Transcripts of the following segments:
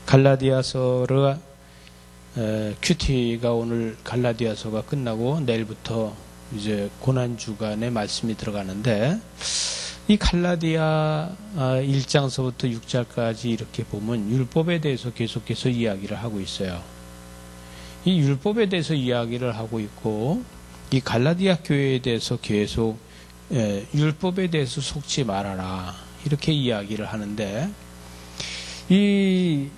갈라디아서가 큐티가 오늘 갈라디아서가 끝나고 내일부터 이제 고난주간의 말씀이 들어가는데, 이 갈라디아 1장서부터 6장까지 이렇게 보면 율법에 대해서 계속해서 이야기를 하고 있어요. 이 율법에 대해서 이야기를 하고 있고, 이 갈라디아 교회에 대해서 계속 율법에 대해서 속지 말아라 이렇게 이야기를 하는데, 이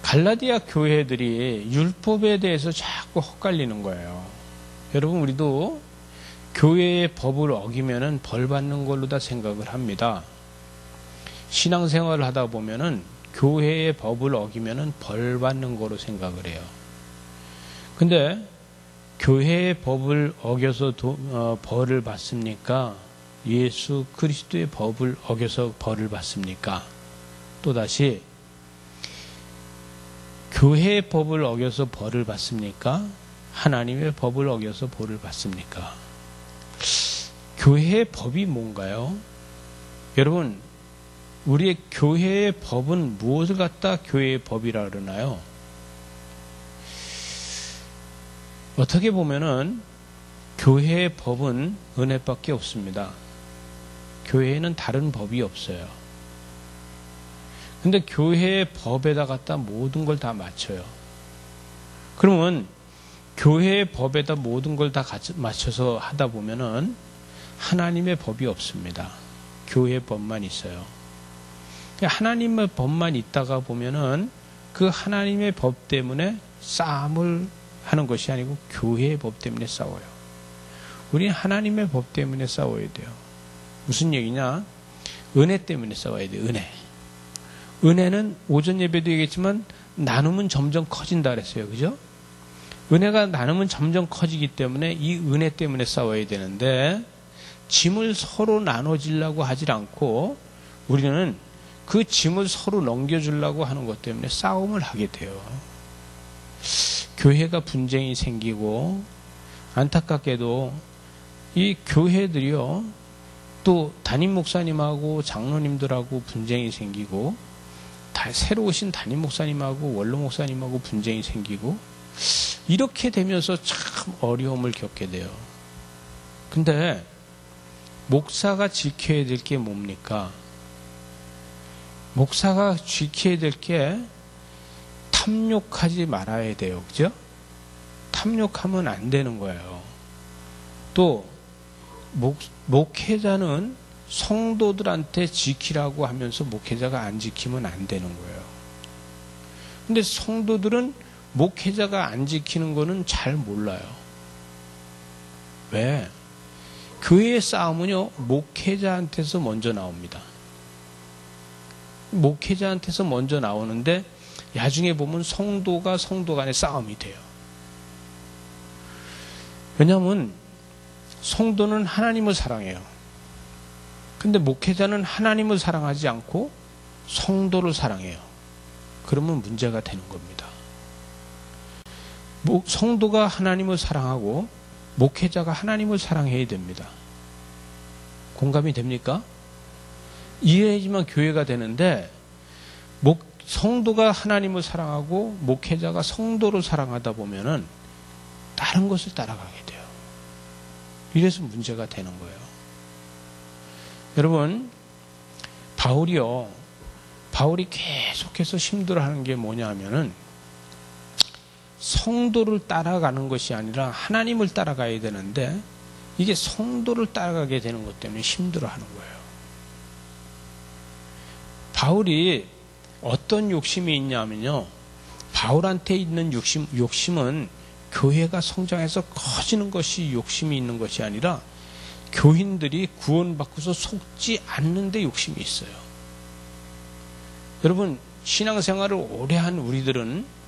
갈라디아 교회들이 율법에 대해서 자꾸 헛갈리는 거예요. 여러분, 우리도 교회의 법을 어기면은 벌 받는 걸로 다 생각을 합니다. 신앙생활을 하다 보면은 교회의 법을 어기면은 벌 받는 거로 생각을 해요. 근데 교회의 법을 어겨서 벌을 받습니까? 예수 그리스도의 법을 어겨서 벌을 받습니까? 또다시, 교회의 법을 어겨서 벌을 받습니까? 하나님의 법을 어겨서 벌을 받습니까? 교회의 법이 뭔가요? 여러분, 우리의 교회의 법은 무엇을 갖다 교회의 법이라 그러나요? 어떻게 보면은 교회의 법은 은혜밖에 없습니다. 교회에는 다른 법이 없어요. 근데 교회의 법에다 갖다 모든 걸 다 맞춰요. 그러면 교회의 법에다 모든 걸 다 맞춰서 하다 보면은 하나님의 법이 없습니다. 교회의 법만 있어요. 하나님의 법만 있다가 보면은 그 하나님의 법 때문에 싸움을 하는 것이 아니고 교회의 법 때문에 싸워요. 우리는 하나님의 법 때문에 싸워야 돼요. 무슨 얘기냐? 은혜 때문에 싸워야 돼요. 은혜는 오전 예배도 얘기했지만 나누면 점점 커진다 그랬어요. 그죠? 은혜가 나누면 점점 커지기 때문에 이 은혜 때문에 싸워야 되는데, 짐을 서로 나눠주려고 하질 않고 우리는 그 짐을 서로 넘겨주려고 하는 것 때문에 싸움을 하게 돼요. 교회가 분쟁이 생기고, 안타깝게도 이 교회들이요, 또 담임 목사님하고 장로님들하고 분쟁이 생기고, 새로 오신 담임 목사님하고 원로 목사님하고 분쟁이 생기고, 이렇게 되면서 참 어려움을 겪게 돼요. 근데 목사가 지켜야 될 게 뭡니까? 목사가 지켜야 될 게 탐욕하지 말아야 돼요. 그죠? 탐욕하면 안 되는 거예요. 또 목회자는 성도들한테 지키라고 하면서 목회자가 안 지키면 안 되는 거예요. 근데 성도들은 목회자가 안 지키는 거는 잘 몰라요. 왜? 교회의 싸움은요, 목회자한테서 먼저 나옵니다. 목회자한테서 먼저 나오는데, 나중에 보면 성도가 성도 간의 싸움이 돼요. 왜냐하면 성도는 하나님을 사랑해요. 근데 목회자는 하나님을 사랑하지 않고 성도를 사랑해요. 그러면 문제가 되는 겁니다. 성도가 하나님을 사랑하고 목회자가 하나님을 사랑해야 됩니다. 공감이 됩니까? 이래야지만 교회가 되는데, 성도가 하나님을 사랑하고 목회자가 성도를 사랑하다 보면은 다른 것을 따라가게 돼요. 이래서 문제가 되는 거예요. 여러분, 바울이 계속해서 힘들어하는 게 뭐냐 하면은, 성도를 따라가는 것이 아니라 하나님을 따라가야 되는데, 이게 성도를 따라가게 되는 것 때문에 힘들어하는 거예요. 바울이 어떤 욕심이 있냐면요, 바울한테 있는 욕심은 교회가 성장해서 커지는 것이 욕심이 있는 것이 아니라 교인들이 구원받고서 속지 않는 데 욕심이 있어요. 여러분, 신앙생활을 오래 한 우리들은,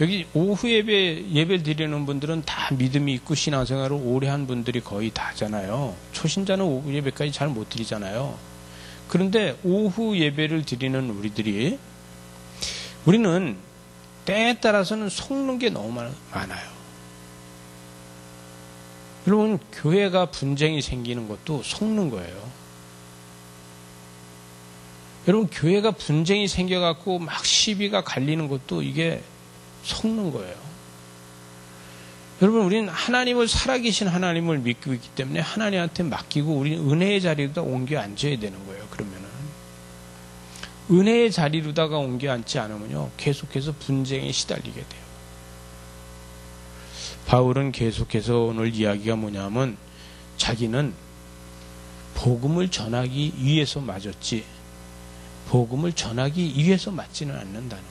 여기 오후 예배 드리는 분들은 다 믿음이 있고 신앙생활을 오래 한 분들이 거의 다잖아요. 초신자는 오후 예배까지 잘 못 드리잖아요. 그런데 오후 예배를 드리는 우리는 때에 따라서는 속는 게 너무 많아요. 여러분, 교회가 분쟁이 생기는 것도 속는 거예요. 여러분, 교회가 분쟁이 생겨갖고 막 시비가 갈리는 것도 이게 속는 거예요. 여러분, 우리는 하나님을, 살아계신 하나님을 믿고 있기 때문에 하나님한테 맡기고 우리는 은혜의 자리로다 옮겨 앉아야 되는 거예요. 그러면은 은혜의 자리로다가 옮겨 앉지 않으면요, 계속해서 분쟁에 시달리게 돼요. 바울은 계속해서 오늘 이야기가 뭐냐면, 자기는 복음을 전하기 위해서 맞았지 복음을 전하기 위해서 맞지는 않는다는 거예요.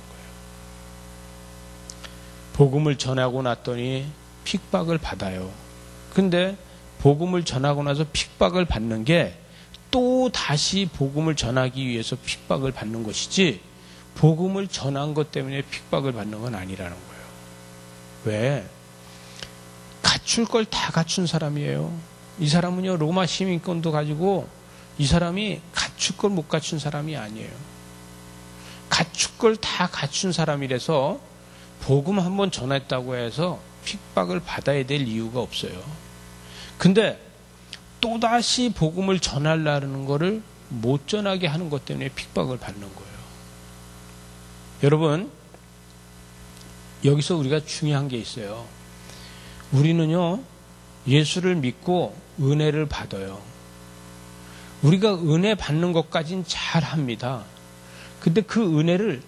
복음을 전하고 났더니 핍박을 받아요. 근데 복음을 전하고 나서 핍박을 받는 게 또 다시 복음을 전하기 위해서 핍박을 받는 것이지, 복음을 전한 것 때문에 핍박을 받는 건 아니라는 거예요. 왜? 갖출 걸 다 갖춘 사람이에요. 이 사람은요, 로마 시민권도 가지고, 이 사람이 갖출 걸 못 갖춘 사람이 아니에요. 갖출 걸 다 갖춘 사람이라서 복음 한번 전했다고 해서 핍박을 받아야 될 이유가 없어요. 근데 또다시 복음을 전하려는 거를 못 전하게 하는 것 때문에 핍박을 받는 거예요. 여러분, 여기서 우리가 중요한 게 있어요. 우리는요, 예수를 믿고 은혜를 받아요. 우리가 은혜 받는 것까지는 잘 합니다. 근데 그 은혜를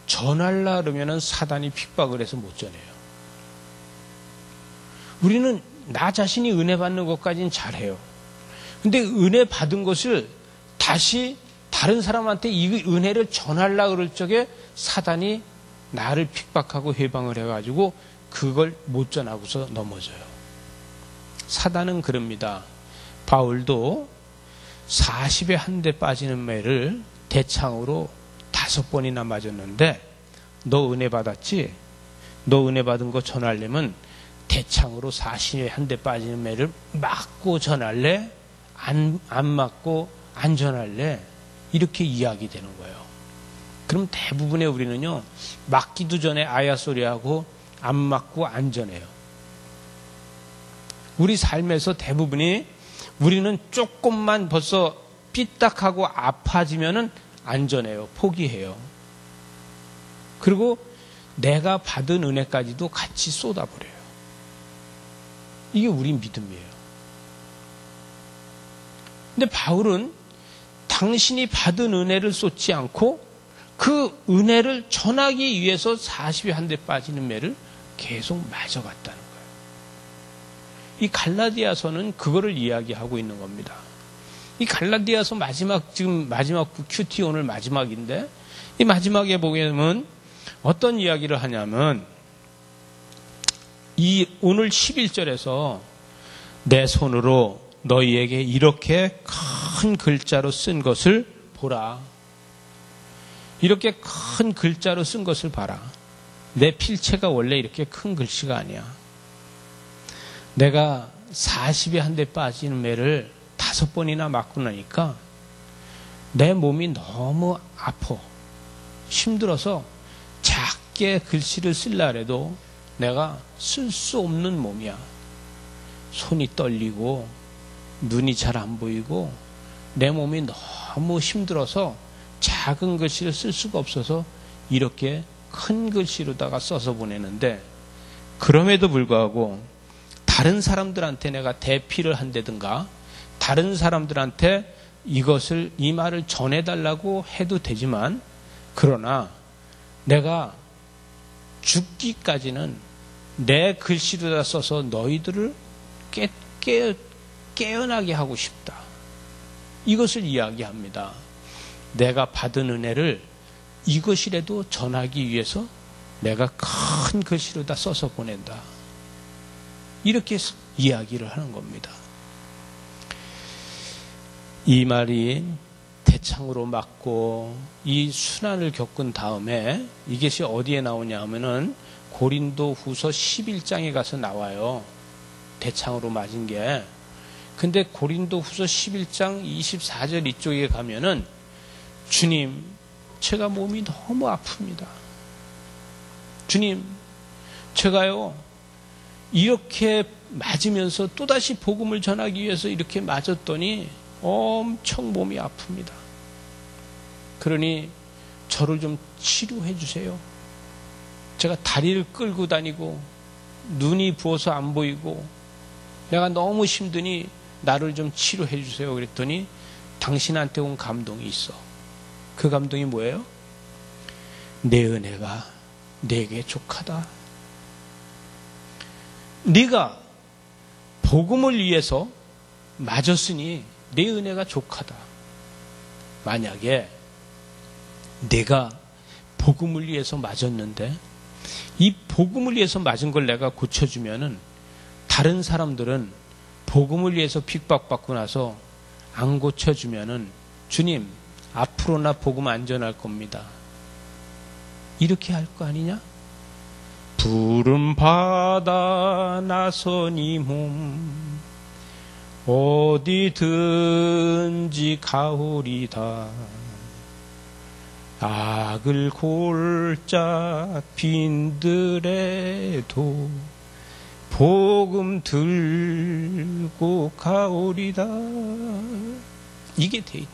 전하려 그러면 사단이 핍박을 해서 못 전해요. 우리는 나 자신이 은혜 받는 것까지는 잘해요. 근데 은혜 받은 것을 다시 다른 사람한테 이 은혜를 전하려 그럴 적에 사단이 나를 핍박하고 해방을 해가지고 그걸 못 전하고서 넘어져요. 사단은 그럽니다. 바울도 40에 한 대 빠지는 매를 대창으로 5번이나 맞았는데, 너 은혜 받았지? 너 은혜 받은 거 전하려면 대창으로 40에 한 대 빠지는 매를 맞고 전할래? 안 맞고 안 전할래? 이렇게 이야기되는 거예요. 그럼 대부분의 우리는요, 맞기도 전에 아야 소리하고 안 맞고 안 전해요. 우리 삶에서 대부분이, 우리는 조금만 벌써 삐딱하고 아파지면은 안 전해요. 포기해요. 그리고 내가 받은 은혜까지도 같이 쏟아버려요. 이게 우리 믿음이에요. 근데 바울은 당신이 받은 은혜를 쏟지 않고 그 은혜를 전하기 위해서 40에 한 대 빠지는 매를 계속 맞아갔다는 거예요. 이 갈라디아서는 그거를 이야기하고 있는 겁니다. 이 갈라디아서 지금 마지막 큐티 오늘 마지막인데, 이 마지막에 보게 되면 어떤 이야기를 하냐면, 이 오늘 11절에서 내 손으로 너희에게 이렇게 큰 글자로 쓴 것을 보라. 이렇게 큰 글자로 쓴 것을 봐라. 내 필체가 원래 이렇게 큰 글씨가 아니야. 내가 40에 한 대 빠지는 매를 5번이나 맞고 나니까 내 몸이 너무 아파. 힘들어서 작게 글씨를 쓰려 해도 내가 쓸 수 없는 몸이야. 손이 떨리고 눈이 잘 안 보이고 내 몸이 너무 힘들어서 작은 글씨를 쓸 수가 없어서 이렇게 큰 글씨로다가 써서 보내는데, 그럼에도 불구하고 다른 사람들한테 내가 대피를 한다든가 다른 사람들한테 이 말을 전해달라고 해도 되지만, 그러나 내가 죽기까지는 내 글씨로다 써서 너희들을 깨어나게 하고 싶다. 이것을 이야기합니다. 내가 받은 은혜를 이것이라도 전하기 위해서 내가 큰 글씨로다 써서 보낸다. 이렇게 이야기를 하는 겁니다. 이 말이 대창으로 맞고 이 순환을 겪은 다음에 이것이 어디에 나오냐 하면은 고린도 후서 11장에 가서 나와요. 대창으로 맞은 게. 근데 고린도 후서 11장 24절 이쪽에 가면은, 주님, 제가 몸이 너무 아픕니다. 주님, 제가요, 이렇게 맞으면서 또다시 복음을 전하기 위해서 이렇게 맞았더니 엄청 몸이 아픕니다. 그러니 저를 좀 치료해 주세요. 제가 다리를 끌고 다니고 눈이 부어서 안 보이고 내가 너무 힘드니 나를 좀 치료해 주세요. 그랬더니 당신한테 온 감동이 있어. 그 감동이 뭐예요? 내 은혜가 내게 족하다. 네가 복음을 위해서 맞았으니 내 은혜가 족하다. 만약에 내가 복음을 위해서 맞았는데 이 복음을 위해서 맞은 걸 내가 고쳐주면은 다른 사람들은 복음을 위해서 핍박받고 나서 안 고쳐주면은 주님 앞으로 나 복음 안 전할 겁니다. 이렇게 할 거 아니냐? 푸른 바다 나서니 몸 어디든지 가오리다. 악을 골짜 빈들에도 복음 들고 가오리다. 이게 돼 있다는 얘기예요.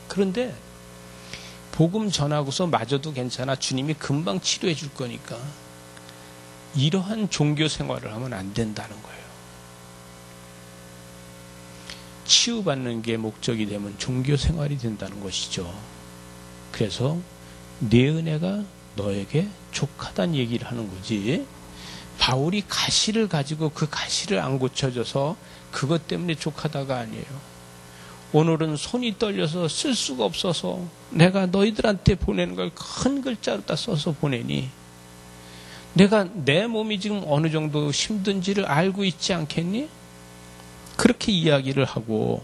그런데 복음 전하고서 맞아도 괜찮아. 주님이 금방 치료해 줄 거니까. 이러한 종교 생활을 하면 안 된다는 거예요. 치유받는 게 목적이 되면 종교 생활이 된다는 것이죠. 그래서 내 은혜가 너에게 족하다는 얘기를 하는 거지. 바울이 가시를 가지고 그 가시를 안 고쳐져서 그것 때문에 족하다가 아니에요. 오늘은 손이 떨려서 쓸 수가 없어서 내가 너희들한테 보내는 걸 큰 글자로 다 써서 보내니 내가 내 몸이 지금 어느 정도 힘든지를 알고 있지 않겠니? 그렇게 이야기를 하고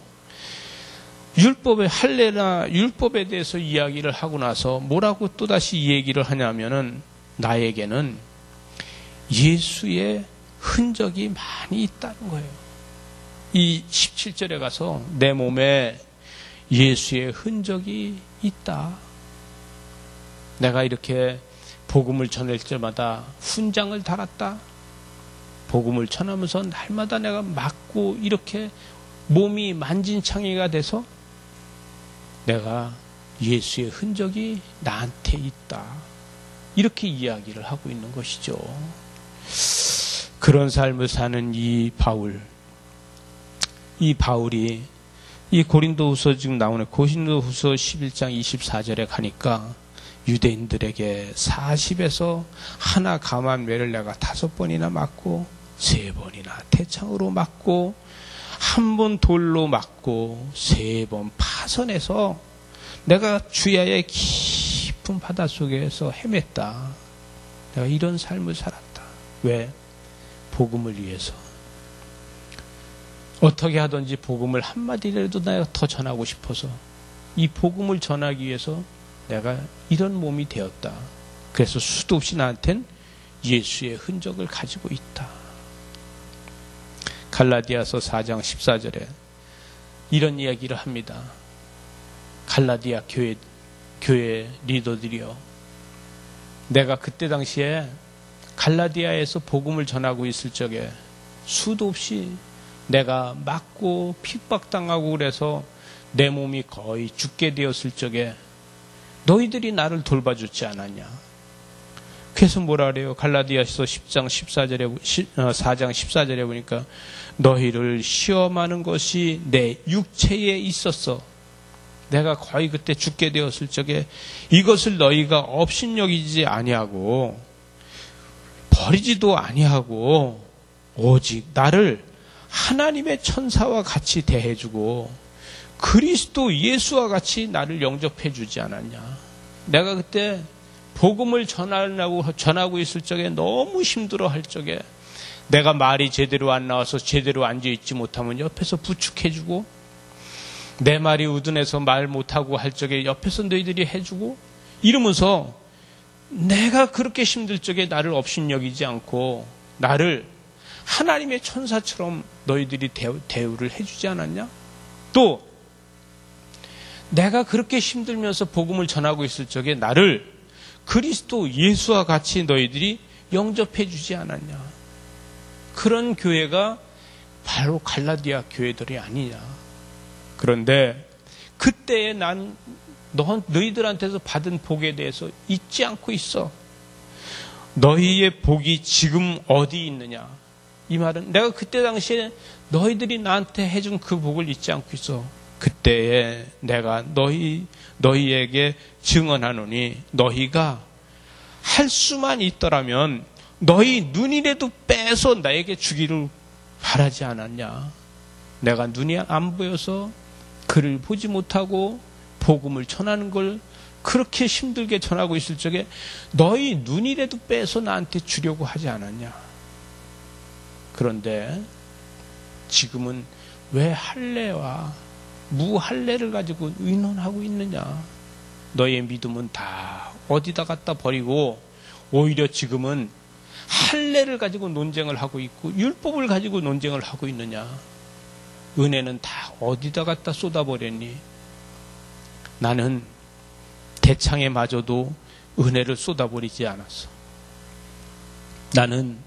율법의 할례나 율법에 대해서 이야기를 하고 나서 뭐라고 또다시 이 얘기를 하냐면은 나에게는 예수의 흔적이 많이 있다는 거예요. 이 17절에 가서 내 몸에 예수의 흔적이 있다. 내가 이렇게 복음을 전할 때마다 훈장을 달았다. 복음을 전하면서 날마다 내가 맞고 이렇게 몸이 만진창이가 돼서 내가 예수의 흔적이 나한테 있다. 이렇게 이야기를 하고 있는 것이죠. 그런 삶을 사는 이 바울이 이 고린도후서 지금 나오는 고린도후서 11장 24절에 가니까 유대인들에게 40에서 하나 감한 매를 내가 5번이나 맞고 3번이나 태창으로 맞고 1번 돌로 맞고 3번 파선해서 내가 주야의 깊은 바닷속에서 헤맸다. 내가 이런 삶을 살았다. 왜? 복음을 위해서. 어떻게 하든지 복음을 한마디라도 내가 더 전하고 싶어서 이 복음을 전하기 위해서 내가 이런 몸이 되었다. 그래서 수도 없이 나한텐 예수의 흔적을 가지고 있다. 갈라디아서 4장 14절에 이런 이야기를 합니다. 갈라디아 교회 리더들이요. 내가 그때 당시에 갈라디아에서 복음을 전하고 있을 적에 수도 없이 내가 맞고 핍박당하고 그래서 내 몸이 거의 죽게 되었을 적에 너희들이 나를 돌봐주지 않았냐. 그래서 뭐라 그래요? 갈라디아서 4장 14절에 보니까 너희를 시험하는 것이 내 육체에 있었어. 내가 거의 그때 죽게 되었을 적에 이것을 너희가 업신여기지 아니하고 버리지도 아니하고 오직 나를 하나님의 천사와 같이 대해주고 그리스도 예수와 같이 나를 영접해 주지 않았냐. 내가 그때 복음을 전하고 있을 적에 너무 힘들어 할 적에 내가 말이 제대로 안 나와서 제대로 앉아있지 못하면 옆에서 부축해주고 내 말이 우둔해서 말 못하고 할 적에 옆에서 너희들이 해주고 이러면서 내가 그렇게 힘들 적에 나를 업신여기지 않고 나를 하나님의 천사처럼 너희들이 대우를 해주지 않았냐? 또 내가 그렇게 힘들면서 복음을 전하고 있을 적에 나를 그리스도 예수와 같이 너희들이 영접해 주지 않았냐? 그런 교회가 바로 갈라디아 교회들이 아니냐? 그런데 그때에 난 너희들한테서 받은 복에 대해서 잊지 않고 있어. 너희의 복이 지금 어디 있느냐? 이 말은 내가 그때 당시에 너희들이 나한테 해준 그 복을 잊지 않고 있어. 그때에 내가 너희에게 증언하노니 너희가 할 수만 있더라면 너희 눈이라도 빼서 나에게 주기를 바라지 않았냐? 내가 눈이 안 보여서 그를 보지 못하고 복음을 전하는 걸 그렇게 힘들게 전하고 있을 적에 너희 눈이라도 빼서 나한테 주려고 하지 않았냐? 그런데 지금은 왜 할례와 무할례를 가지고 의논하고 있느냐? 너희의 믿음은 다 어디다 갖다 버리고 오히려 지금은 할례를 가지고 논쟁을 하고 있고 율법을 가지고 논쟁을 하고 있느냐? 은혜는 다 어디다 갖다 쏟아버렸니? 나는 대창에 마저도 은혜를 쏟아버리지 않았어. 나는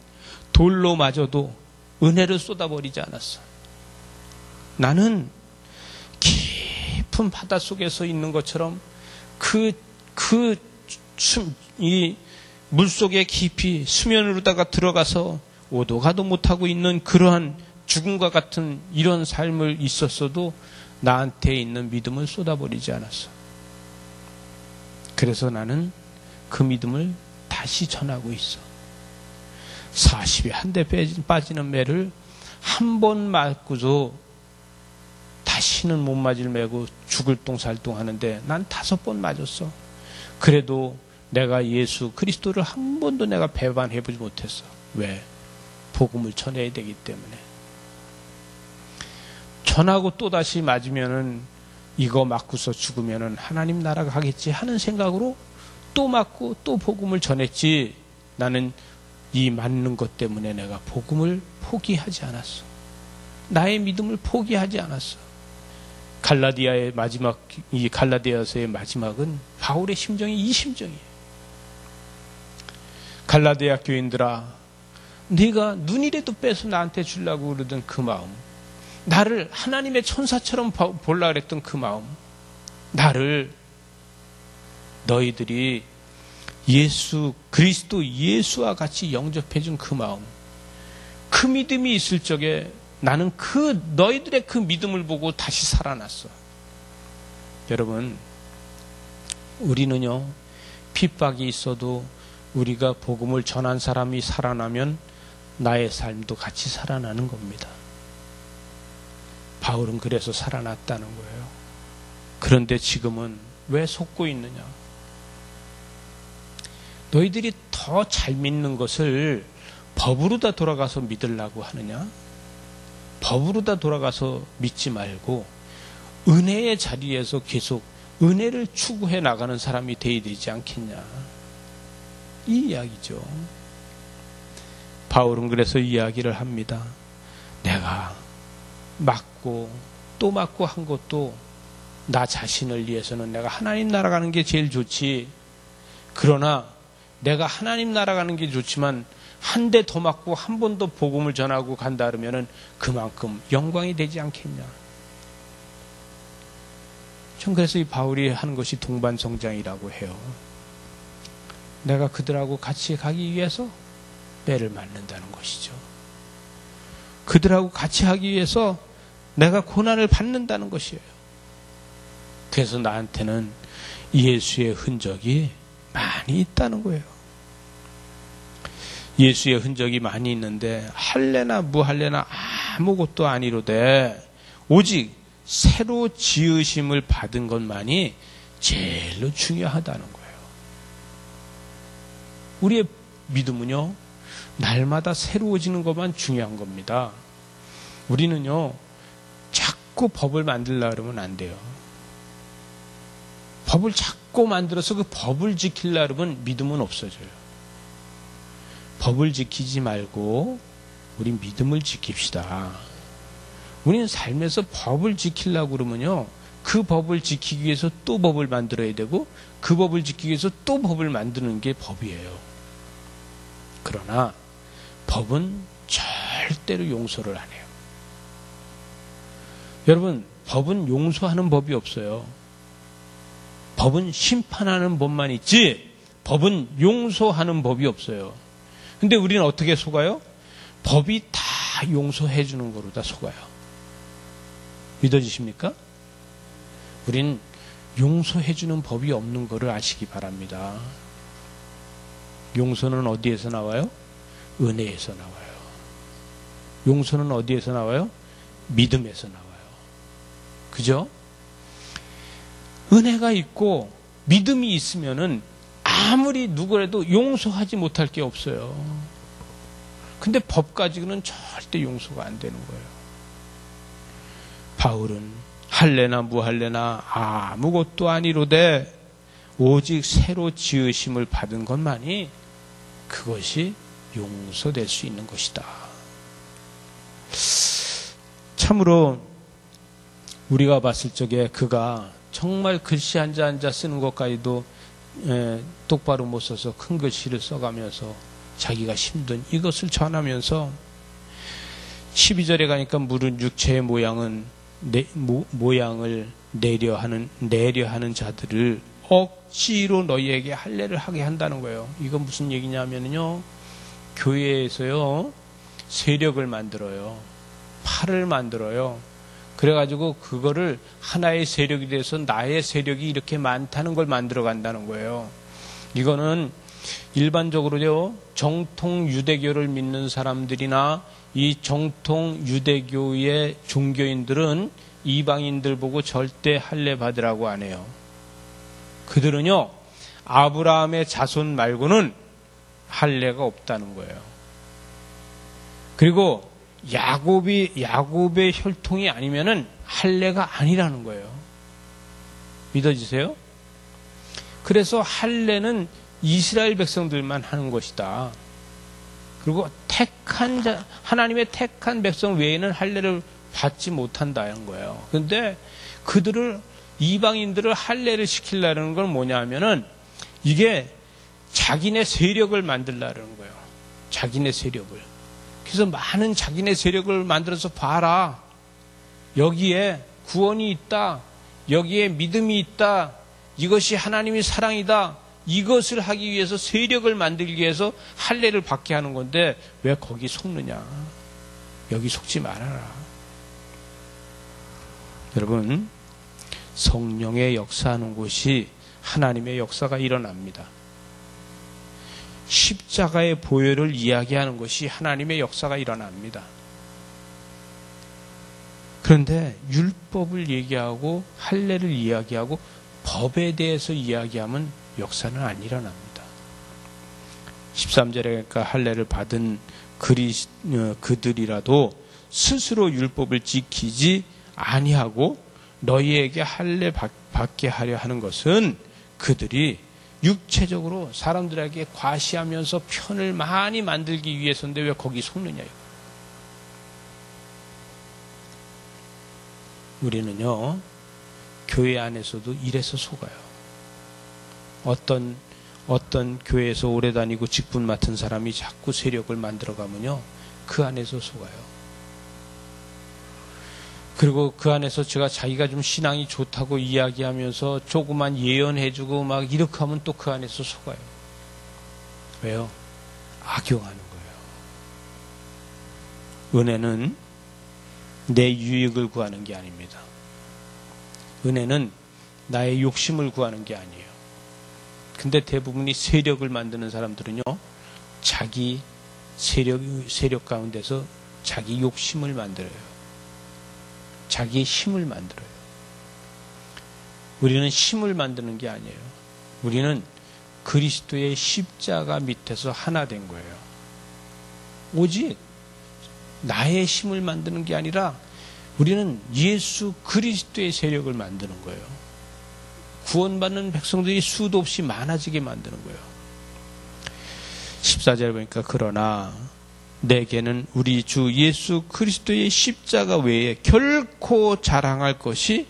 돌로 마저도 은혜를 쏟아버리지 않았어. 나는 깊은 바다 속에서 있는 것처럼 이 물속에 깊이 수면으로다가 들어가서 오도 가도 못하고 있는 그러한 죽음과 같은 이런 삶을 있었어도 나한테 있는 믿음을 쏟아버리지 않았어. 그래서 나는 그 믿음을 다시 전하고 있어. 40에 한 대 빠지는 매를 한 번 맞고도 다시는 못 맞을 매고 죽을 똥살똥 하는데 난 5번 맞았어. 그래도 내가 예수 그리스도를 한 번도 내가 배반해보지 못했어. 왜? 복음을 전해야 되기 때문에. 전하고 또다시 맞으면은 이거 맞고서 죽으면은 하나님 나라가 가겠지 하는 생각으로 또 맞고 또 복음을 전했지. 나는 이 맞는 것 때문에 내가 복음을 포기하지 않았어. 나의 믿음을 포기하지 않았어. 갈라디아의 마지막, 이 갈라디아서의 마지막은 바울의 심정이 이 심정이에요. 갈라디아 교인들아, 네가 눈이라도 빼서 나한테 주려고 그러던 그 마음, 나를 하나님의 천사처럼 보려고 그랬던 그 마음, 나를 너희들이 예수 그리스도 예수와 같이 영접해준 그 마음, 그 믿음이 있을 적에 나는 너희들의 그 믿음을 보고 다시 살아났어. 여러분, 우리는요, 핍박이 있어도 우리가 복음을 전한 사람이 살아나면 나의 삶도 같이 살아나는 겁니다. 바울은 그래서 살아났다는 거예요. 그런데 지금은 왜 속고 있느냐? 너희들이 더 잘 믿는 것을 법으로다 돌아가서 믿으려고 하느냐? 법으로다 돌아가서 믿지 말고 은혜의 자리에서 계속 은혜를 추구해 나가는 사람이 되어야 되지 않겠냐? 이 이야기죠. 바울은 그래서 이야기를 합니다. 내가 맞고 또 맞고 한 것도 나 자신을 위해서는 내가 하나님 나라 가는 게 제일 좋지. 그러나 내가 하나님 나라 가는 게 좋지만 한 대 더 맞고 한 번 더 복음을 전하고 간다 그러면은 그만큼 영광이 되지 않겠냐. 전 그래서 이 바울이 하는 것이 동반성장이라고 해요. 내가 그들하고 같이 가기 위해서 배를 맞는다는 것이죠. 그들하고 같이 하기 위해서 내가 고난을 받는다는 것이에요. 그래서 나한테는 예수의 흔적이 많이 있다는 거예요. 예수의 흔적이 많이 있는데 할례나 무할례나 아무것도 아니로되 오직 새로 지으심을 받은 것만이 제일로 중요하다는 거예요. 우리의 믿음은요, 날마다 새로워지는 것만 중요한 겁니다. 우리는요, 자꾸 법을 만들려고 그러면 안 돼요. 법을 자꾸 만들어서 그 법을 지키려고 그러면 믿음은 없어져요. 법을 지키지 말고 우리 믿음을 지킵시다. 우리는 삶에서 법을 지키려고 그러면요, 그 법을 지키기 위해서 또 법을 만들어야 되고 그 법을 지키기 위해서 또 법을 만드는 게 법이에요. 그러나 법은 절대로 용서를 안 해요. 여러분, 법은 용서하는 법이 없어요. 법은 심판하는 법만 있지 법은 용서하는 법이 없어요. 근데 우리는 어떻게 속아요? 법이 다 용서해 주는 거로 다 속아요. 믿어지십니까? 우린 용서해 주는 법이 없는 거를 아시기 바랍니다. 용서는 어디에서 나와요? 은혜에서 나와요. 용서는 어디에서 나와요? 믿음에서 나와요. 그죠? 은혜가 있고 믿음이 있으면은 아무리 누구라도 용서하지 못할 게 없어요. 근데 법 가지고는 절대 용서가 안 되는 거예요. 바울은 할례나 무할례나 아무것도 아니로되 오직 새로 지으심을 받은 것만이 그것이 용서될 수 있는 것이다. 참으로 우리가 봤을 적에 그가 정말 글씨 한자 쓰는 것까지도 똑바로 못 써서 큰 글씨를 써가면서 자기가 힘든 이것을 전하면서 12절에 가니까 물은 육체의 모양을 내려 하는 자들을 억지로 너희에게 할례를 하게 한다는 거예요. 이건 무슨 얘기냐면요, 교회에서요 세력을 만들어요. 팔을 만들어요. 그래가지고 그거를 하나의 세력이 돼서 나의 세력이 이렇게 많다는 걸 만들어 간다는 거예요. 이거는 일반적으로요 정통 유대교를 믿는 사람들이나 이 정통 유대교의 종교인들은 이방인들 보고 절대 할례 받으라고 안 해요. 그들은요 아브라함의 자손 말고는 할례가 없다는 거예요. 그리고 야곱의 혈통이 아니면은 할례가 아니라는 거예요. 믿어지세요? 그래서 할례는 이스라엘 백성들만 하는 것이다. 그리고 하나님의 택한 백성 외에는 할례를 받지 못한다는 거예요. 그런데 이방인들을 할례를 시키려는 건 뭐냐 하면은 이게 자기네 세력을 만들려는 거예요. 자기네 세력을. 그래서 많은 자기네 세력을 만들어서 봐라. 여기에 구원이 있다. 여기에 믿음이 있다. 이것이 하나님의 사랑이다. 이것을 하기 위해서 세력을 만들기 위해서 할례를 받게 하는 건데 왜 거기 속느냐. 여기 속지 말아라. 여러분, 성령의 역사하는 곳이 하나님의 역사가 일어납니다. 십자가의 보혈을 이야기하는 것이 하나님의 역사가 일어납니다. 그런데 율법을 얘기하고 할례를 이야기하고 법에 대해서 이야기하면 역사는 안 일어납니다. 13절에 그러니까 할례를 받은 그들이라도 스스로 율법을 지키지 아니하고 너희에게 할례 받게 하려 하는 것은 그들이 육체적으로 사람들에게 과시하면서 편을 많이 만들기 위해서인데 왜 거기 속느냐. 우리는요 교회 안에서도 이래서 속아요. 어떤 교회에서 오래 다니고 직분 맡은 사람이 자꾸 세력을 만들어가면요 그 안에서 속아요. 그리고 그 안에서 자기가 좀 신앙이 좋다고 이야기하면서 조그만 예언해주고 막 이렇게 하면 또 그 안에서 속아요. 왜요? 악용하는 거예요. 은혜는 내 유익을 구하는 게 아닙니다. 은혜는 나의 욕심을 구하는 게 아니에요. 근데 대부분이 세력을 만드는 사람들은요 자기 세력 가운데서 자기 욕심을 만들어요. 자기의 힘을 만들어요. 우리는 힘을 만드는 게 아니에요. 우리는 그리스도의 십자가 밑에서 하나 된 거예요. 오직 나의 힘을 만드는 게 아니라 우리는 예수 그리스도의 세력을 만드는 거예요. 구원받는 백성들이 수도 없이 많아지게 만드는 거예요. 14절에 보니까 그러나 내게는 우리 주 예수 그리스도의 십자가 외에 결코 자랑할 것이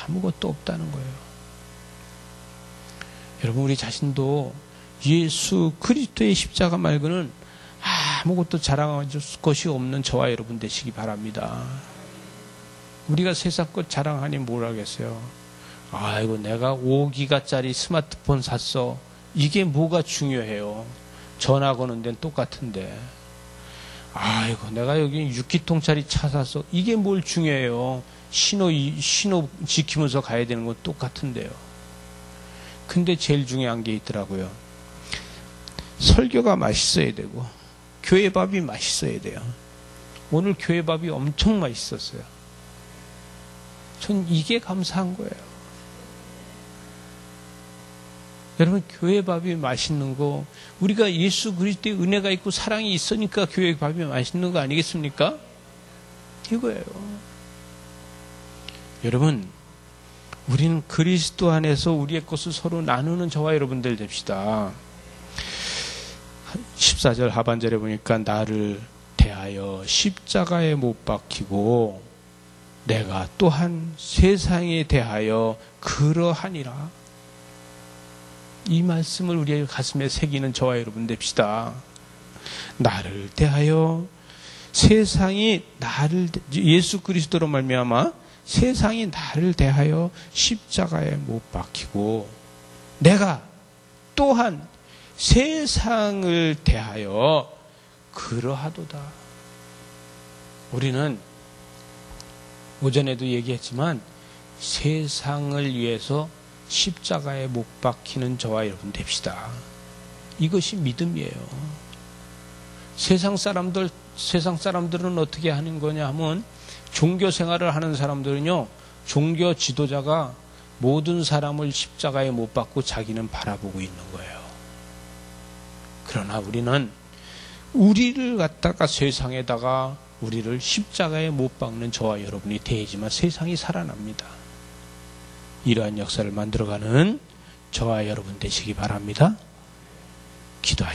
아무것도 없다는 거예요. 여러분 우리 자신도 예수 그리스도의 십자가 말고는 아무것도 자랑할 것이 없는 저와 여러분 되시기 바랍니다. 우리가 세상 것 자랑하니 뭘 하겠어요? 아이고, 내가 5기가짜리 스마트폰 샀어. 이게 뭐가 중요해요? 전화 거는 데는 똑같은데. 아이고, 내가 여기 6기통짜리 차 샀어. 이게 뭘 중요해요? 신호 지키면서 가야 되는 건 똑같은데요. 근데 제일 중요한 게 있더라고요. 설교가 맛있어야 되고, 교회 밥이 맛있어야 돼요. 오늘 교회 밥이 엄청 맛있었어요. 전 이게 감사한 거예요. 여러분, 교회 밥이 맛있는 거, 우리가 예수 그리스도의 은혜가 있고 사랑이 있으니까 교회 밥이 맛있는 거 아니겠습니까? 이거예요. 여러분, 우리는 그리스도 안에서 우리의 것을 서로 나누는 저와 여러분들 됩시다. 14절 하반절에 보니까 나를 대하여 십자가에 못 박히고 내가 또한 세상에 대하여 그러하니라. 이 말씀을 우리의 가슴에 새기는 저와 여러분 됩시다. 나를 대하여 세상이 나를, 예수 그리스도로 말미암아 세상이 나를 대하여 십자가에 못 박히고 내가 또한 세상을 대하여 그러하도다. 우리는 오전에도 얘기했지만 세상을 위해서 십자가에 못 박히는 저와 여러분 됩시다. 이것이 믿음이에요. 세상 사람들은 어떻게 하는 거냐 하면 종교 생활을 하는 사람들은요, 종교 지도자가 모든 사람을 십자가에 못 박고 자기는 바라보고 있는 거예요. 그러나 우리는 우리를 갖다가 세상에다가 우리를 십자가에 못 박는 저와 여러분이 되지만 세상이 살아납니다. 이러한 역사를 만들어가는 저와 여러분 되시기 바랍니다. 기도하시겠습니다.